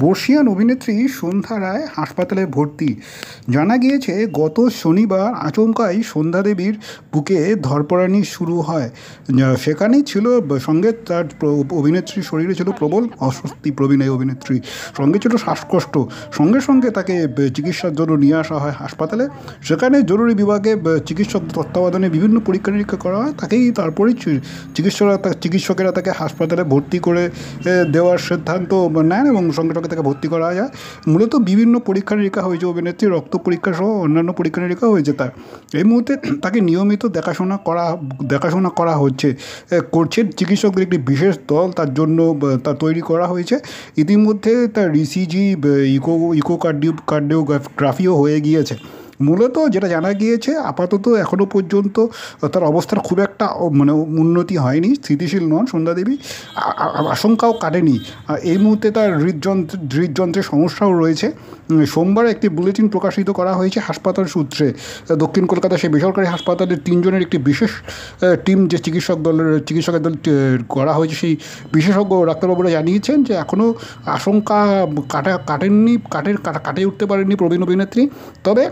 বর্ষীয়ান অভিনেত্রী সন্ধ্যা রায় হাসপাতালে ভর্তি। জানা গিয়েছে গত শনিবার আচমকাই সন্ধ্যা দেবীর বুকে ধড়পড়ানি শুরু হয়। সেখানেই ছিল সঙ্গে তার অভিনেত্রীর শরীরে ছিল প্রবল অস্বস্তি। প্রবীণ এই অভিনেত্রী সঙ্গে ছিল শ্বাসকষ্ট। সঙ্গে সঙ্গে তাকে চিকিৎসার জন্য নিয়ে আসা হয় হাসপাতালে। সেখানে জরুরি বিভাগে চিকিৎসক তত্ত্বাবধানে বিভিন্ন পরীক্ষা নিরীক্ষা করা হয়। তাকেই তারপরেই চিকিৎসকেরা তাকে হাসপাতালে ভর্তি করে দেওয়ার সিদ্ধান্ত নেন এবং সঙ্গে সঙ্গে তাকে ভর্তি করা যায়। মূলত বিভিন্ন পরীক্ষা নিরীক্ষা হয়েছে অভিনেত্রী, রক্ত পরীক্ষা সহ অন্যান্য পরীক্ষা নিরীক্ষা হয়েছে তার। এই মুহূর্তে তাকে নিয়মিত দেখাশোনা করা হচ্ছে করছেন চিকিৎসকদের একটি বিশেষ দল তার জন্য তা তৈরি করা হয়েছে। ইতিমধ্যে তার ইসিজি কার্ডিওগ্রাফিও হয়ে গিয়েছে। মূলত যেটা জানা গিয়েছে আপাতত এখনও পর্যন্ত তার অবস্থার খুব একটা উন্নতি হয়নি, স্থিতিশীল নন সন্ধ্যা দেবী। আশঙ্কাও কাটেনি। এই মুহূর্তে তার হৃদযন্ত্রের সমস্যাও রয়েছে। সোমবার একটি বুলেটিন প্রকাশিত করা হয়েছে হাসপাতাল সূত্রে। দক্ষিণ কলকাতা সেই বেসরকারি হাসপাতালের 3 জনের একটি বিশেষ টিম যে চিকিৎসকের দল করা হয়েছে, সেই বিশেষজ্ঞ ডাক্তারবাবুরা জানিয়েছেন যে এখনও আশঙ্কা কাটিয়ে উঠতে পারেননি প্রবীণ অভিনেত্রী। তবে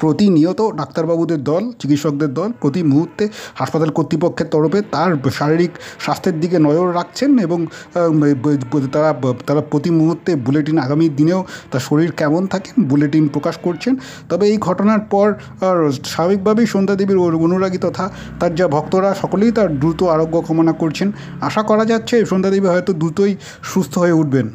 প্রতিনিয়ত ডাক্তারবাবুদের দল, চিকিৎসকদের দল প্রতি মুহূর্তে হাসপাতাল কর্তৃপক্ষের তরফে তার শারীরিক স্বাস্থ্যের দিকে নজর রাখছেন এবং তারা প্রতি মুহূর্তে বুলেটিন, আগামী দিনেও তার শরীর কেমন থাকে বুলেটিন প্রকাশ করছেন। তবে এই ঘটনার পর স্বাভাবিকভাবেই সন্ধ্যা দেবীর অনুরাগী তথা তার যা ভক্তরা সকলেই তার দ্রুত আরোগ্য কামনা করছেন। আশা করা যাচ্ছে সন্ধ্যা দেবী হয়তো দ্রুতই সুস্থ হয়ে উঠবেন।